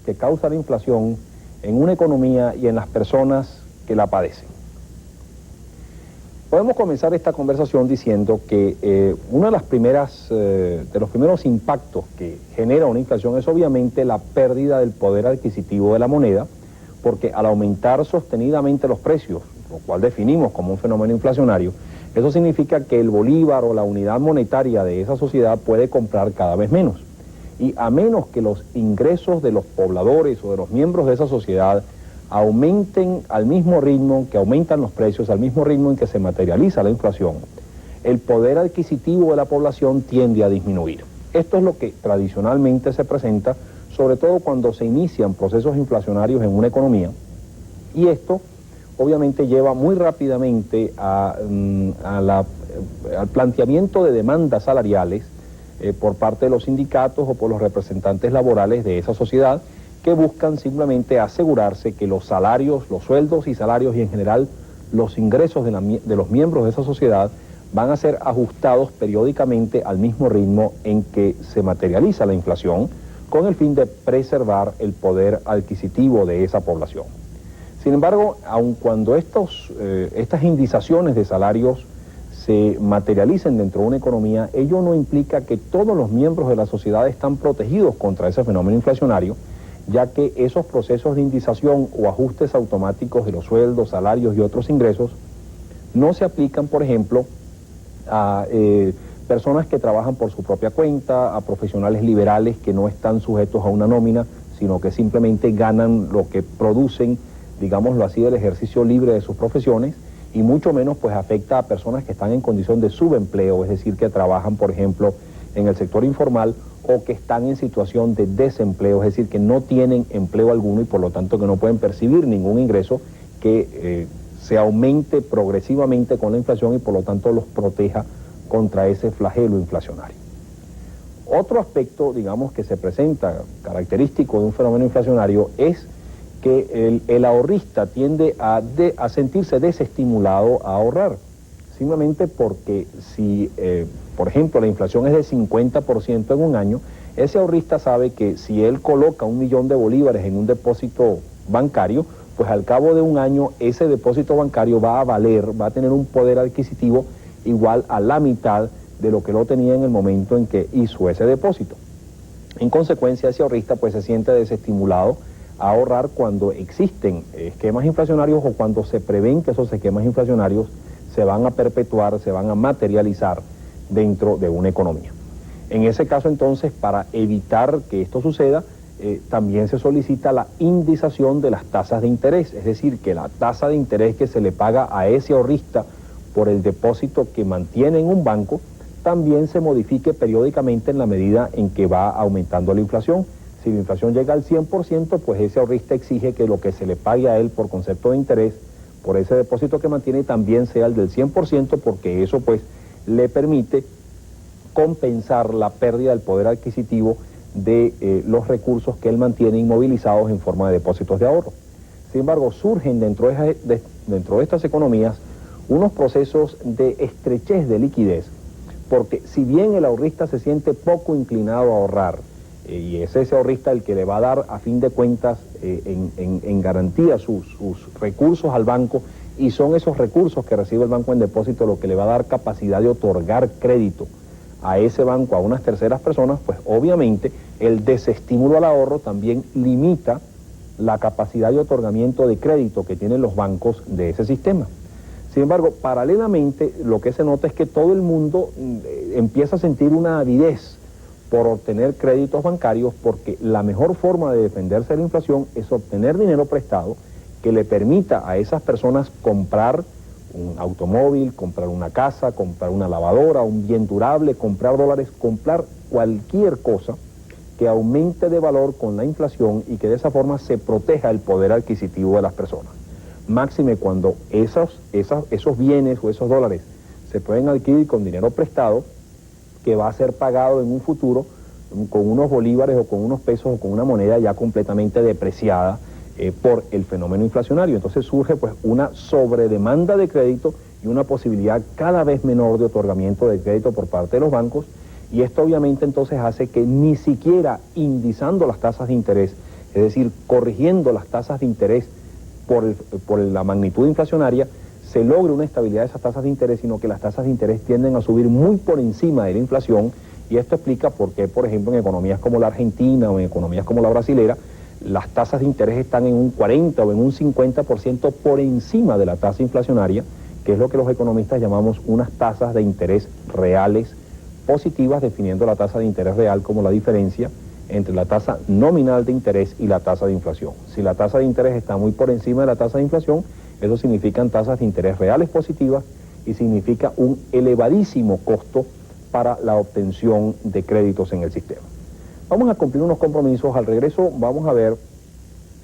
que causa la inflación en una economía y en las personas que la padecen. Podemos comenzar esta conversación diciendo que uno de los primeros impactos que genera una inflación es obviamente la pérdida del poder adquisitivo de la moneda, porque al aumentar sostenidamente los precios, lo cual definimos como un fenómeno inflacionario, eso significa que el bolívar o la unidad monetaria de esa sociedad puede comprar cada vez menos. Y a menos que los ingresos de los pobladores o de los miembros de esa sociedad aumenten al mismo ritmo que aumentan los precios, al mismo ritmo en que se materializa la inflación, el poder adquisitivo de la población tiende a disminuir. Esto es lo que tradicionalmente se presenta, sobre todo cuando se inician procesos inflacionarios en una economía, y esto obviamente lleva muy rápidamente al planteamiento de demandas salariales por parte de los sindicatos o por los representantes laborales de esa sociedad, que buscan simplemente asegurarse que los salarios, los sueldos y salarios y en general los ingresos de los miembros de esa sociedad van a ser ajustados periódicamente al mismo ritmo en que se materializa la inflación, con el fin de preservar el poder adquisitivo de esa población. Sin embargo, aun cuando estas indizaciones de salarios se materialicen dentro de una economía, ello no implica que todos los miembros de la sociedad están protegidos contra ese fenómeno inflacionario, ya que esos procesos de indización o ajustes automáticos de los sueldos, salarios y otros ingresos no se aplican, por ejemplo, a personas que trabajan por su propia cuenta, a profesionales liberales que no están sujetos a una nómina, sino que simplemente ganan lo que producen, digámoslo así, del ejercicio libre de sus profesiones, y mucho menos pues afecta a personas que están en condición de subempleo, es decir, que trabajan, por ejemplo, en el sector informal o que están en situación de desempleo, es decir, que no tienen empleo alguno y por lo tanto que no pueden percibir ningún ingreso que se aumente progresivamente con la inflación y por lo tanto los proteja contra ese flagelo inflacionario. Otro aspecto, digamos, que se presenta característico de un fenómeno inflacionario es que el ahorrista tiende a sentirse desestimulado a ahorrar, simplemente porque si, por ejemplo, la inflación es de 50% en un año, ese ahorrista sabe que si él coloca 1 millón de bolívares en un depósito bancario, pues al cabo de un año ese depósito bancario va a tener un poder adquisitivo igual a la mitad de lo que lo tenía en el momento en que hizo ese depósito. En consecuencia, ese ahorrista pues se siente desestimulado a ahorrar cuando existen esquemas inflacionarios o cuando se prevén que esos esquemas inflacionarios se van a perpetuar, se van a materializar dentro de una economía. En ese caso, entonces, para evitar que esto suceda, también se solicita la indización de las tasas de interés, es decir, que la tasa de interés que se le paga a ese ahorrista por el depósito que mantiene en un banco, también se modifique periódicamente en la medida en que va aumentando la inflación. Si la inflación llega al 100%, pues ese ahorrista exige que lo que se le pague a él por concepto de interés por ese depósito que mantiene también sea el del 100%, porque eso pues le permite compensar la pérdida del poder adquisitivo de los recursos que él mantiene inmovilizados en forma de depósitos de ahorro. Sin embargo, surgen dentro de estas economías unos procesos de estrechez de liquidez, porque si bien el ahorrista se siente poco inclinado a ahorrar, y es ese ahorrista el que le va a dar a fin de cuentas en garantía sus recursos al banco, y son esos recursos que recibe el banco en depósito lo que le va a dar capacidad de otorgar crédito a ese banco, a unas terceras personas, pues obviamente el desestímulo al ahorro también limita la capacidad de otorgamiento de crédito que tienen los bancos de ese sistema. Sin embargo, paralelamente lo que se nota es que todo el mundo empieza a sentir una avidez por obtener créditos bancarios, porque la mejor forma de defenderse de la inflación es obtener dinero prestado que le permita a esas personas comprar un automóvil, comprar una casa, comprar una lavadora, un bien durable, comprar dólares, comprar cualquier cosa que aumente de valor con la inflación y que de esa forma se proteja el poder adquisitivo de las personas. Máxime cuando esos bienes o esos dólares se pueden adquirir con dinero prestado, que va a ser pagado en un futuro con unos bolívares o con unos pesos o con una moneda ya completamente depreciada por el fenómeno inflacionario. Entonces surge pues una sobredemanda de crédito y una posibilidad cada vez menor de otorgamiento de crédito por parte de los bancos, y esto obviamente entonces hace que ni siquiera indizando las tasas de interés es decir, corrigiendo las tasas de interés por la magnitud inflacionaria, se logre una estabilidad de esas tasas de interés, sino que las tasas de interés tienden a subir muy por encima de la inflación, y esto explica por qué, por ejemplo, en economías como la Argentina o en economías como la brasilera, las tasas de interés están en un 40 o en un 50% por encima de la tasa inflacionaria, que es lo que los economistas llamamos unas tasas de interés reales positivas, definiendo la tasa de interés real como la diferencia entre la tasa nominal de interés y la tasa de inflación. Si la tasa de interés está muy por encima de la tasa de inflación, eso significan tasas de interés reales positivas y significa un elevadísimo costo para la obtención de créditos en el sistema. Vamos a cumplir unos compromisos. Al regreso vamos a ver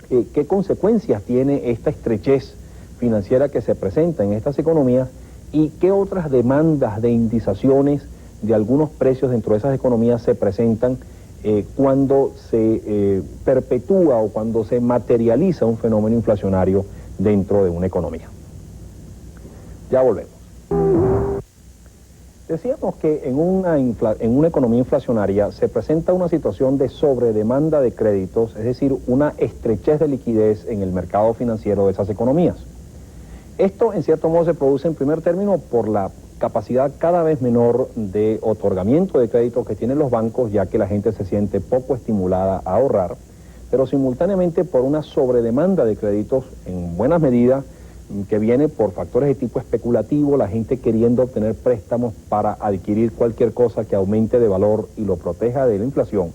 qué consecuencias tiene esta estrechez financiera que se presenta en estas economías y qué otras demandas de indizaciones de algunos precios dentro de esas economías se presentan cuando se perpetúa o cuando se materializa un fenómeno inflacionario dentro de una economía. Ya volvemos. Decíamos que en una economía inflacionaria se presenta una situación de sobredemanda de créditos, es decir, una estrechez de liquidez en el mercado financiero de esas economías. Esto, en cierto modo, se produce en primer término por la capacidad cada vez menor de otorgamiento de créditos que tienen los bancos, ya que la gente se siente poco estimulada a ahorrar, pero simultáneamente por una sobredemanda de créditos en buena medida que viene por factores de tipo especulativo, la gente queriendo obtener préstamos para adquirir cualquier cosa que aumente de valor y lo proteja de la inflación,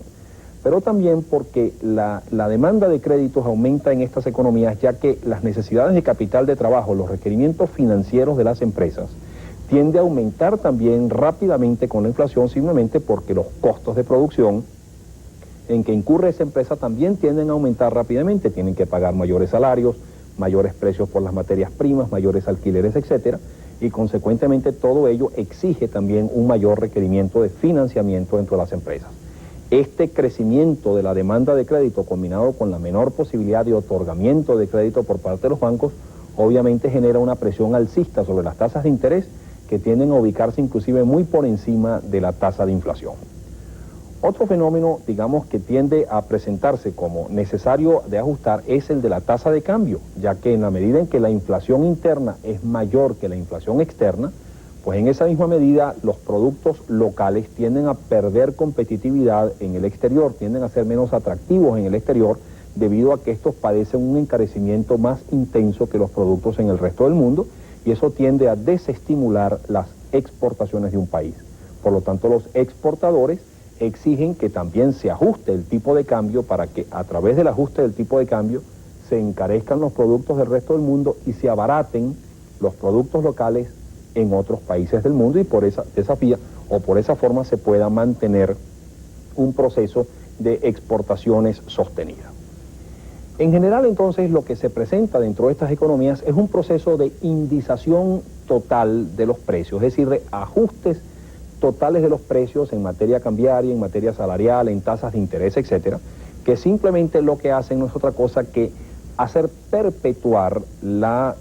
pero también porque la demanda de créditos aumenta en estas economías, ya que las necesidades de capital de trabajo, los requerimientos financieros de las empresas, tiende a aumentar también rápidamente con la inflación, simplemente porque los costos de producción en que incurre esa empresa también tienden a aumentar rápidamente, tienen que pagar mayores salarios, mayores precios por las materias primas, mayores alquileres, etcétera, y consecuentemente todo ello exige también un mayor requerimiento de financiamiento dentro de las empresas. Este crecimiento de la demanda de crédito combinado con la menor posibilidad de otorgamiento de crédito por parte de los bancos obviamente genera una presión alcista sobre las tasas de interés que tienden a ubicarse inclusive muy por encima de la tasa de inflación. Otro fenómeno, digamos, que tiende a presentarse como necesario de ajustar es el de la tasa de cambio, ya que en la medida en que la inflación interna es mayor que la inflación externa, pues en esa misma medida los productos locales tienden a perder competitividad en el exterior, tienden a ser menos atractivos en el exterior, debido a que estos padecen un encarecimiento más intenso que los productos en el resto del mundo, y eso tiende a desestimular las exportaciones de un país. Por lo tanto, los exportadores exigen que también se ajuste el tipo de cambio para que a través del ajuste del tipo de cambio se encarezcan los productos del resto del mundo y se abaraten los productos locales en otros países del mundo, y por esa vía o por esa forma se pueda mantener un proceso de exportaciones sostenida. En general, entonces, lo que se presenta dentro de estas economías es un proceso de indización total de los precios, es decir, de ajustes totales de los precios en materia cambiaria, en materia salarial, en tasas de interés, etcétera, que simplemente lo que hacen no es otra cosa que hacer perpetuar la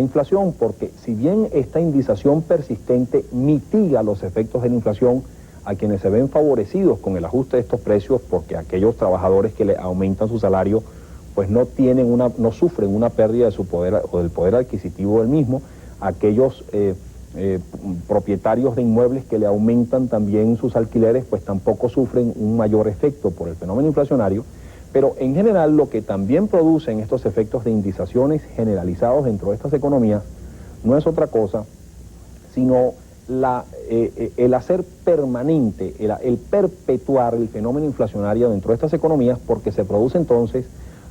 inflación, porque si bien esta indización persistente mitiga los efectos de la inflación a quienes se ven favorecidos con el ajuste de estos precios, porque aquellos trabajadores que le aumentan su salario pues no sufren una pérdida de su poder o del poder adquisitivo del mismo, aquellos propietarios de inmuebles que le aumentan también sus alquileres pues tampoco sufren un mayor efecto por el fenómeno inflacionario. Pero en general lo que también producen estos efectos de indizaciones generalizados dentro de estas economías no es otra cosa sino el hacer permanente, el perpetuar el fenómeno inflacionario dentro de estas economías, porque se produce entonces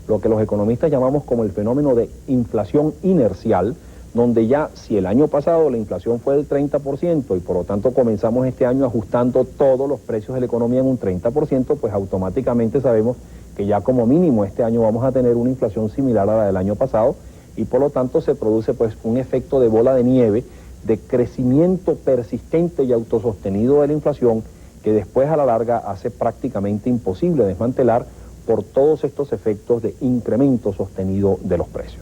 lo que los economistas llamamos como el fenómeno de inflación inercial, donde ya si el año pasado la inflación fue del 30% y por lo tanto comenzamos este año ajustando todos los precios de la economía en un 30%, pues automáticamente sabemos que ya como mínimo este año vamos a tener una inflación similar a la del año pasado, y por lo tanto se produce pues un efecto de bola de nieve de crecimiento persistente y autosostenido de la inflación, que después a la larga hace prácticamente imposible desmantelar por todos estos efectos de incremento sostenido de los precios.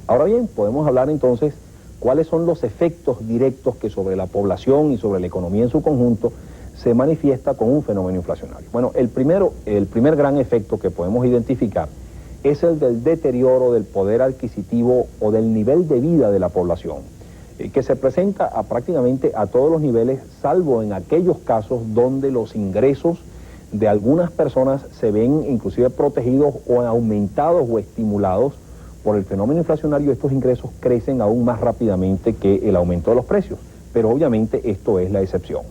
Ahora bien, podemos hablar entonces cuáles son los efectos directos que sobre la población y sobre la economía en su conjunto se manifiesta con un fenómeno inflacionario. Bueno, el primer gran efecto que podemos identificar es el del deterioro del poder adquisitivo o del nivel de vida de la población, que se presenta prácticamente a todos los niveles, salvo en aquellos casos donde los ingresos de algunas personas se ven inclusive protegidos o aumentados o estimulados por el fenómeno inflacionario. Estos ingresos crecen aún más rápidamente que el aumento de los precios, pero obviamente esto es la excepción.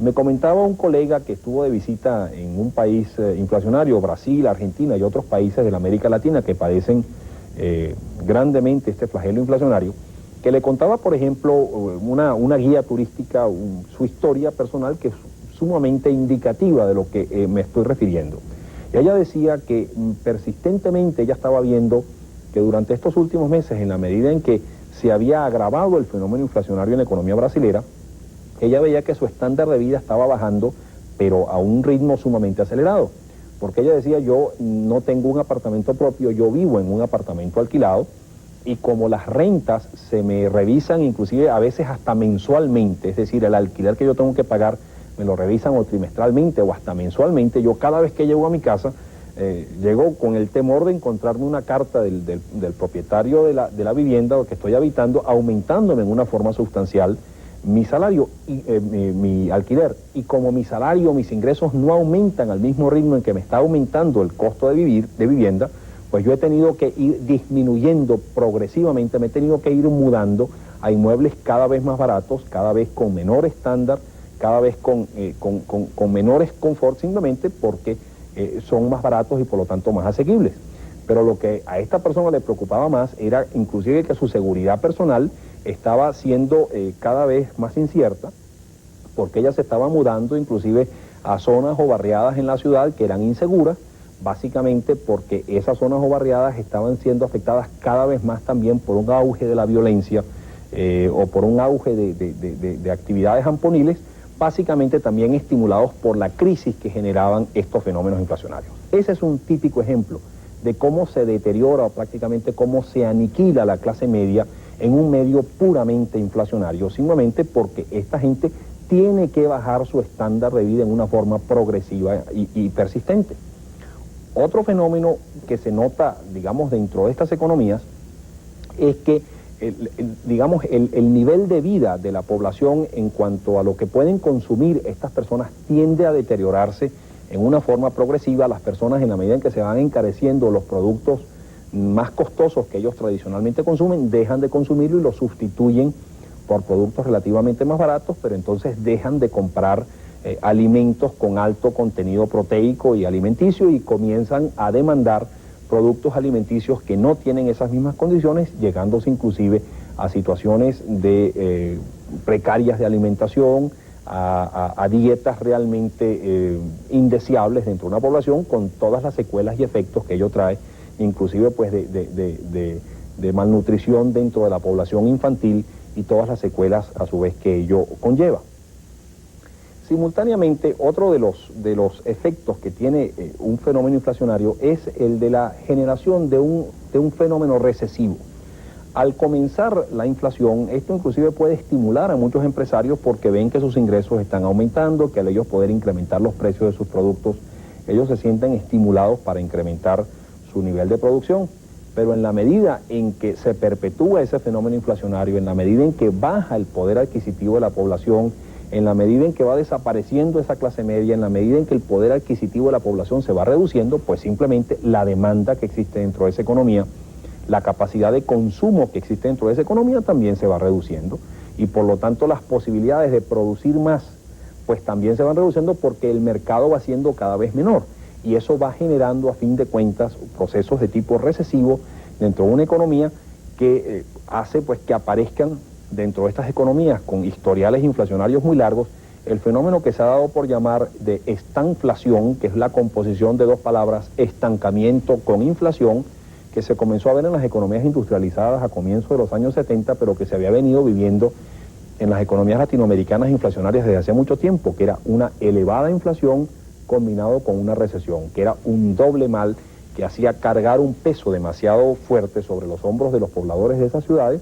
Me comentaba un colega que estuvo de visita en un país inflacionario, Brasil, Argentina y otros países de la América Latina que padecen grandemente este flagelo inflacionario, que le contaba, por ejemplo, una guía turística, su historia personal, que es sumamente indicativa de lo que me estoy refiriendo. Y ella decía que persistentemente ella estaba viendo que durante estos últimos meses, en la medida en que se había agravado el fenómeno inflacionario en la economía brasilera, ella veía que su estándar de vida estaba bajando, pero a un ritmo sumamente acelerado. Porque ella decía, yo no tengo un apartamento propio, yo vivo en un apartamento alquilado, y como las rentas se me revisan inclusive a veces hasta mensualmente, es decir, el alquiler que yo tengo que pagar me lo revisan o trimestralmente o hasta mensualmente, yo cada vez que llego a mi casa llego con el temor de encontrarme una carta del propietario de la vivienda que estoy habitando, aumentándome en una forma sustancial mi salario y mi alquiler. Y como mi salario, mis ingresos no aumentan al mismo ritmo en que me está aumentando el costo de vivienda, pues yo he tenido que ir disminuyendo progresivamente, me he tenido que ir mudando a inmuebles cada vez más baratos, cada vez con menor estándar, cada vez con menores confort, simplemente porque son más baratos y por lo tanto más asequibles. Pero lo que a esta persona le preocupaba más era inclusive que su seguridad personal estaba siendo cada vez más incierta, porque ella se estaba mudando inclusive a zonas o barriadas en la ciudad que eran inseguras, básicamente porque esas zonas o barriadas estaban siendo afectadas cada vez más también por un auge de la violencia o por un auge de actividades hamponiles, básicamente también estimulados por la crisis que generaban estos fenómenos inflacionarios. Ese es un típico ejemplo de cómo se deteriora o prácticamente cómo se aniquila la clase media en un medio puramente inflacionario, simplemente porque esta gente tiene que bajar su estándar de vida en una forma progresiva y persistente. Otro fenómeno que se nota, digamos, dentro de estas economías es que el nivel de vida de la población en cuanto a lo que pueden consumir estas personas tiende a deteriorarse en una forma progresiva. Las personas, en la medida en que se van encareciendo los productos más costosos que ellos tradicionalmente consumen, dejan de consumirlo y lo sustituyen por productos relativamente más baratos, pero entonces dejan de comprar alimentos con alto contenido proteico y alimenticio y comienzan a demandar productos alimenticios que no tienen esas mismas condiciones, llegándose inclusive a situaciones de precarias de alimentación, a dietas realmente indeseables dentro de una población, con todas las secuelas y efectos que ello trae, inclusive pues de malnutrición dentro de la población infantil y todas las secuelas a su vez que ello conlleva. Simultáneamente, otro de los efectos que tiene un fenómeno inflacionario es el de la generación de un fenómeno recesivo. Al comenzar la inflación, esto inclusive puede estimular a muchos empresarios porque ven que sus ingresos están aumentando, que al ellos poder incrementar los precios de sus productos, ellos se sienten estimulados para incrementar su nivel de producción. Pero en la medida en que se perpetúa ese fenómeno inflacionario, en la medida en que baja el poder adquisitivo de la población, en la medida en que va desapareciendo esa clase media, en la medida en que el poder adquisitivo de la población se va reduciendo, pues simplemente la demanda que existe dentro de esa economía, la capacidad de consumo que existe dentro de esa economía también se va reduciendo y por lo tanto las posibilidades de producir más pues también se van reduciendo porque el mercado va siendo cada vez menor y eso va generando a fin de cuentas procesos de tipo recesivo dentro de una economía que hace pues que aparezcan dentro de estas economías con historiales inflacionarios muy largos el fenómeno que se ha dado por llamar de estanflación, que es la composición de dos palabras, estancamiento con inflación, que se comenzó a ver en las economías industrializadas a comienzos de los años 70, pero que se había venido viviendo en las economías latinoamericanas inflacionarias desde hace mucho tiempo, que era una elevada inflación combinado con una recesión, que era un doble mal que hacía cargar un peso demasiado fuerte sobre los hombros de los pobladores de esas ciudades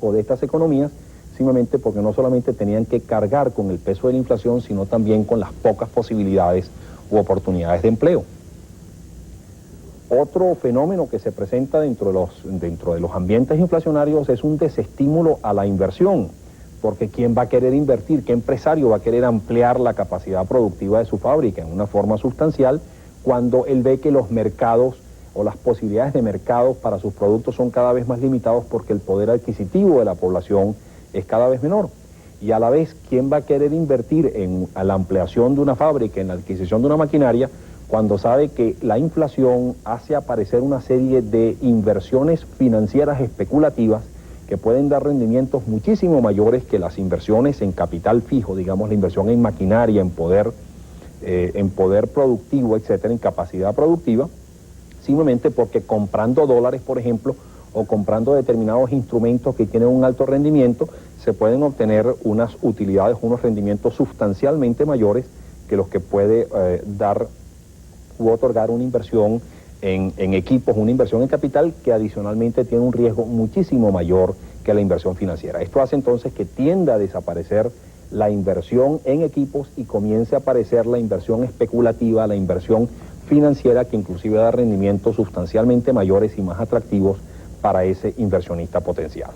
o de estas economías, simplemente porque no solamente tenían que cargar con el peso de la inflación, sino también con las pocas posibilidades u oportunidades de empleo. Otro fenómeno que se presenta dentro de los ambientes inflacionarios es un desestímulo a la inversión, porque ¿quién va a querer invertir? ¿Qué empresario va a querer ampliar la capacidad productiva de su fábrica en una forma sustancial cuando él ve que los mercados o las posibilidades de mercado para sus productos son cada vez más limitados porque el poder adquisitivo de la población es cada vez menor? Y a la vez, ¿quién va a querer invertir en la ampliación de una fábrica, en la adquisición de una maquinaria, cuando sabe que la inflación hace aparecer una serie de inversiones financieras especulativas que pueden dar rendimientos muchísimo mayores que las inversiones en capital fijo, digamos la inversión en maquinaria, en poder productivo, etcétera, en capacidad productiva, simplemente porque comprando dólares, por ejemplo, o comprando determinados instrumentos que tienen un alto rendimiento, se pueden obtener unas utilidades, unos rendimientos sustancialmente mayores que los que puede dar u otorgar una inversión en equipos, una inversión en capital que adicionalmente tiene un riesgo muchísimo mayor que la inversión financiera. Esto hace entonces que tienda a desaparecer la inversión en equipos y comience a aparecer la inversión especulativa, la inversión financiera, que inclusive da rendimientos sustancialmente mayores y más atractivos para ese inversionista potencial.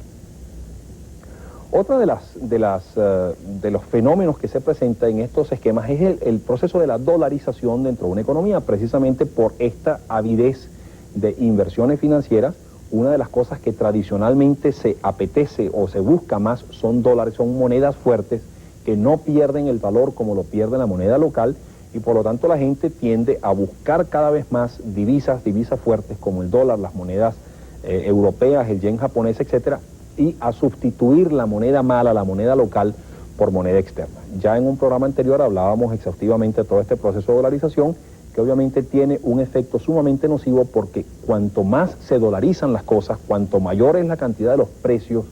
Otra de los fenómenos que se presenta en estos esquemas es el proceso de la dolarización dentro de una economía, precisamente por esta avidez de inversiones financieras. Una de las cosas que tradicionalmente se apetece o se busca más son dólares, son monedas fuertes que no pierden el valor como lo pierde la moneda local, y por lo tanto la gente tiende a buscar cada vez más divisas fuertes como el dólar, las monedas europeas, el yen japonés, etcétera, y a sustituir la moneda mala, la moneda local, por moneda externa. Ya en un programa anterior hablábamos exhaustivamente de todo este proceso de dolarización, que obviamente tiene un efecto sumamente nocivo, porque cuanto más se dolarizan las cosas, cuanto mayor es la cantidad de los precios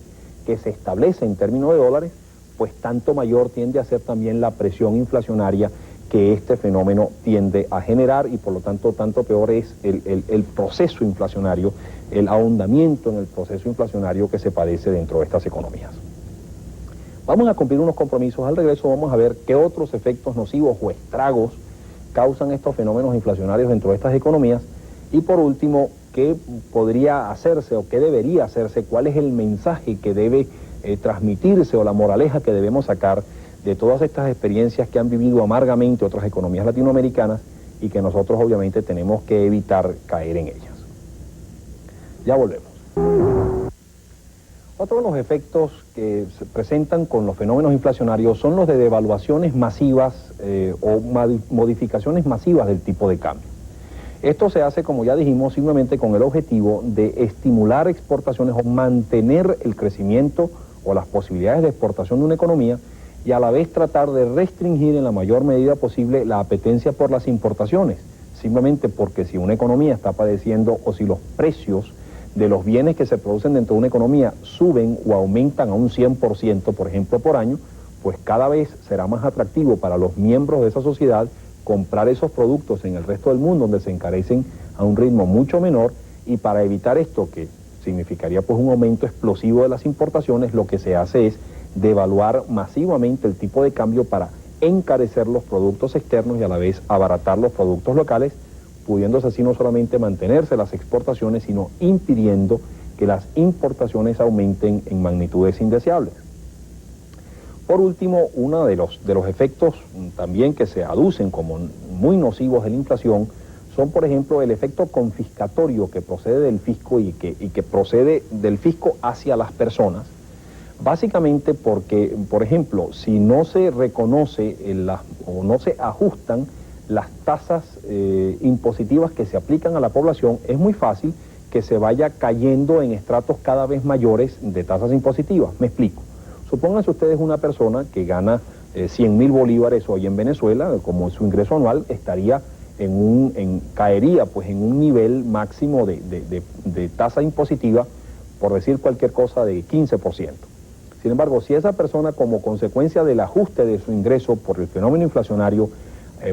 que se establece en términos de dólares, pues tanto mayor tiende a ser también la presión inflacionaria que este fenómeno tiende a generar, y por lo tanto tanto peor es el proceso inflacionario, el ahondamiento en el proceso inflacionario que se padece dentro de estas economías. Vamos a cumplir unos compromisos. Al regreso vamos a ver qué otros efectos nocivos o estragos causan estos fenómenos inflacionarios dentro de estas economías, y por último, qué podría hacerse o qué debería hacerse, cuál es el mensaje que debe transmitirse o la moraleja que debemos sacar de todas estas experiencias que han vivido amargamente otras economías latinoamericanas y que nosotros obviamente tenemos que evitar caer en ellas. Ya volvemos. Otro de los efectos que se presentan con los fenómenos inflacionarios son los de devaluaciones masivas o modificaciones masivas del tipo de cambio. Esto se hace, como ya dijimos, simplemente con el objetivo de estimular exportaciones o mantener el crecimiento o las posibilidades de exportación de una economía, y a la vez tratar de restringir en la mayor medida posible la apetencia por las importaciones, simplemente porque si una economía está padeciendo o si los precios de los bienes que se producen dentro de una economía suben o aumentan a un 100%, por ejemplo, por año, pues cada vez será más atractivo para los miembros de esa sociedad comprar esos productos en el resto del mundo, donde se encarecen a un ritmo mucho menor, y para evitar esto, que significaría pues un aumento explosivo de las importaciones, lo que se hace es devaluar masivamente el tipo de cambio para encarecer los productos externos y a la vez abaratar los productos locales, pudiéndose así no solamente mantenerse las exportaciones, sino impidiendo que las importaciones aumenten en magnitudes indeseables. Por último, uno de los efectos también que se aducen como muy nocivos de la inflación son, por ejemplo, el efecto confiscatorio que procede del fisco y que procede del fisco hacia las personas, básicamente porque, por ejemplo, si no se reconoce o no se ajustan las tasas impositivas que se aplican a la población, es muy fácil que se vaya cayendo en estratos cada vez mayores de tasas impositivas. Me explico. Supónganse ustedes una persona que gana 100.000 bolívares hoy en Venezuela, como su ingreso anual estaría caería pues en un nivel máximo de tasa impositiva, por decir cualquier cosa, de 15%. Sin embargo, si esa persona, como consecuencia del ajuste de su ingreso por el fenómeno inflacionario,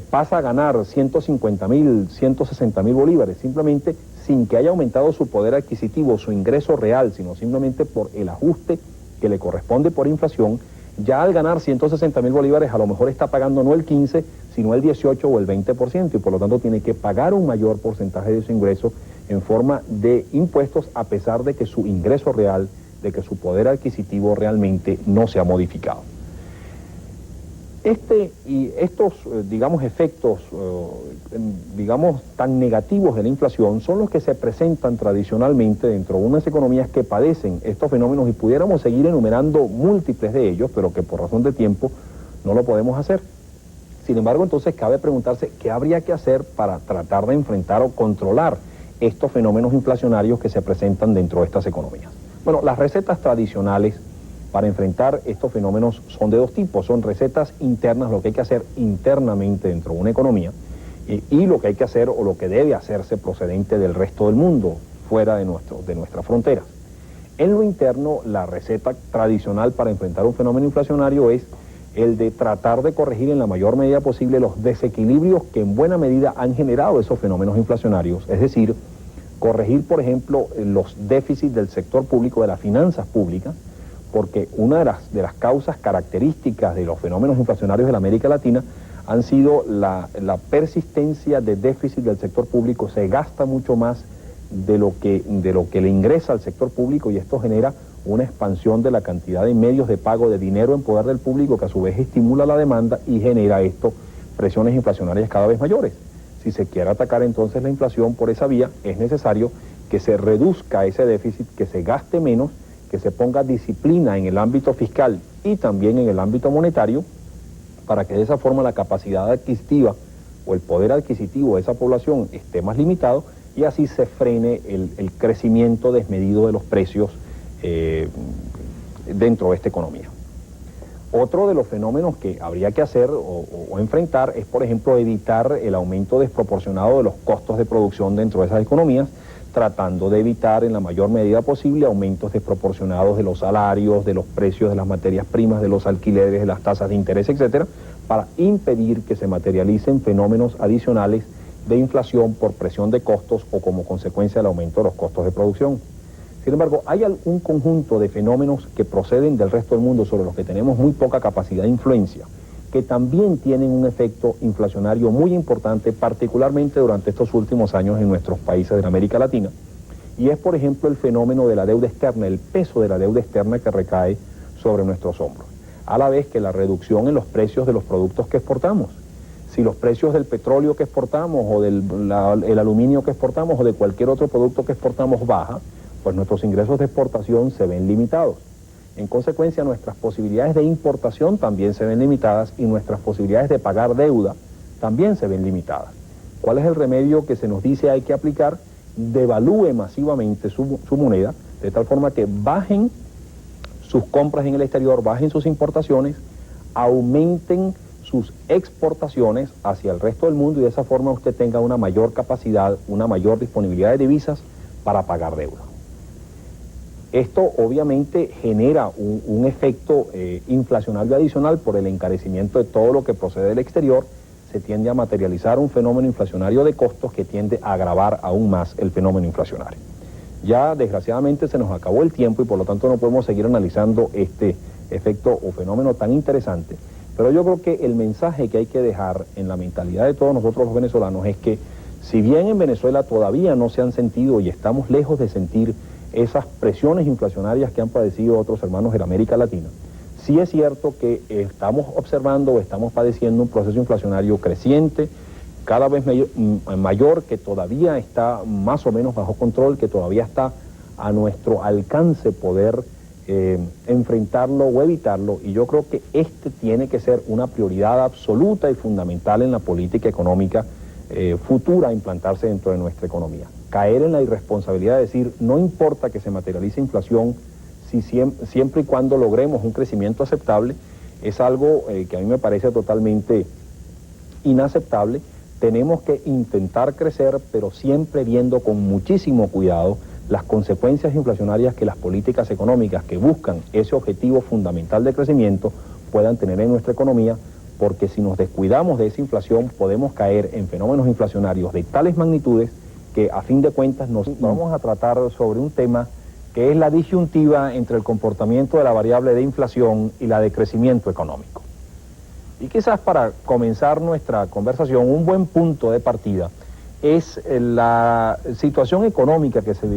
pasa a ganar 150.000, 160.000 bolívares, simplemente sin que haya aumentado su poder adquisitivo, su ingreso real, sino simplemente por el ajuste que le corresponde por inflación, ya al ganar 160.000 bolívares a lo mejor está pagando no el 15, sino el 18 o el 20%, y por lo tanto tiene que pagar un mayor porcentaje de su ingreso en forma de impuestos, a pesar de que su ingreso real, de que su poder adquisitivo realmente no se ha modificado. Estos, digamos, efectos, digamos, tan negativos de la inflación son los que se presentan tradicionalmente dentro de unas economías que padecen estos fenómenos, y pudiéramos seguir enumerando múltiples de ellos, pero que por razón de tiempo no lo podemos hacer. Sin embargo, entonces cabe preguntarse qué habría que hacer para tratar de enfrentar o controlar estos fenómenos inflacionarios que se presentan dentro de estas economías. Bueno, las recetas tradicionales para enfrentar estos fenómenos son de dos tipos. Son recetas internas, lo que hay que hacer internamente dentro de una economía, y lo que hay que hacer o lo que debe hacerse procedente del resto del mundo, fuera de nuestras fronteras. En lo interno, la receta tradicional para enfrentar un fenómeno inflacionario es el de tratar de corregir en la mayor medida posible los desequilibrios que en buena medida han generado esos fenómenos inflacionarios, es decir, corregir, por ejemplo, los déficits del sector público, de las finanzas públicas, porque una de las causas características de los fenómenos inflacionarios de la América Latina han sido la persistencia de déficit del sector público. Se gasta mucho más de lo que le ingresa al sector público, y esto genera una expansión de la cantidad de medios de pago de dinero en poder del público, que a su vez estimula la demanda y genera esto presiones inflacionarias cada vez mayores. Si se quiere atacar entonces la inflación por esa vía, es necesario que se reduzca ese déficit, que se gaste menos, que se ponga disciplina en el ámbito fiscal y también en el ámbito monetario, para que de esa forma la capacidad adquisitiva o el poder adquisitivo de esa población esté más limitado, y así se frene el crecimiento desmedido de los precios dentro de esta economía. Otro de los fenómenos que habría que hacer o enfrentar es, por ejemplo, evitar el aumento desproporcionado de los costos de producción dentro de esas economías, tratando de evitar en la mayor medida posible aumentos desproporcionados de los salarios, de los precios de las materias primas, de los alquileres, de las tasas de interés, etcétera, para impedir que se materialicen fenómenos adicionales de inflación por presión de costos o como consecuencia del aumento de los costos de producción. Sin embargo, hay un conjunto de fenómenos que proceden del resto del mundo, sobre los que tenemos muy poca capacidad de influencia, que también tienen un efecto inflacionario muy importante, particularmente durante estos últimos años en nuestros países de América Latina, y es, por ejemplo, el fenómeno de la deuda externa, el peso de la deuda externa que recae sobre nuestros hombros, a la vez que la reducción en los precios de los productos que exportamos. Si los precios del petróleo que exportamos, o el aluminio que exportamos, o de cualquier otro producto que exportamos baja, pues nuestros ingresos de exportación se ven limitados. En consecuencia, nuestras posibilidades de importación también se ven limitadas, y nuestras posibilidades de pagar deuda también se ven limitadas. ¿Cuál es el remedio que se nos dice hay que aplicar? Devalúe masivamente su moneda, de tal forma que bajen sus compras en el exterior, bajen sus importaciones, aumenten sus exportaciones hacia el resto del mundo, y de esa forma usted tenga una mayor capacidad, una mayor disponibilidad de divisas para pagar deuda. Esto obviamente genera un efecto inflacionario adicional por el encarecimiento de todo lo que procede del exterior. Se tiende a materializar un fenómeno inflacionario de costos que tiende a agravar aún más el fenómeno inflacionario. Ya desgraciadamente se nos acabó el tiempo, y por lo tanto no podemos seguir analizando este efecto o fenómeno tan interesante, pero yo creo que el mensaje que hay que dejar en la mentalidad de todos nosotros los venezolanos es que, si bien en Venezuela todavía no se han sentido y estamos lejos de sentir esas presiones inflacionarias que han padecido otros hermanos de la América Latina, sí es cierto que estamos observando o estamos padeciendo un proceso inflacionario creciente, cada vez mayor, que todavía está más o menos bajo control, que todavía está a nuestro alcance poder enfrentarlo o evitarlo, y yo creo que este tiene que ser una prioridad absoluta y fundamental en la política económica futura a implantarse dentro de nuestra economía. Caer en la irresponsabilidad de decir, no importa que se materialice inflación, si siempre y cuando logremos un crecimiento aceptable, es algo que a mí me parece totalmente inaceptable. Tenemos que intentar crecer, pero siempre viendo con muchísimo cuidado las consecuencias inflacionarias que las políticas económicas que buscan ese objetivo fundamental de crecimiento puedan tener en nuestra economía, porque si nos descuidamos de esa inflación podemos caer en fenómenos inflacionarios de tales magnitudes que, a fin de cuentas, vamos a tratar sobre un tema que es la disyuntiva entre el comportamiento de la variable de inflación y la de crecimiento económico. Y quizás para comenzar nuestra conversación, un buen punto de partida es la situación económica que se vive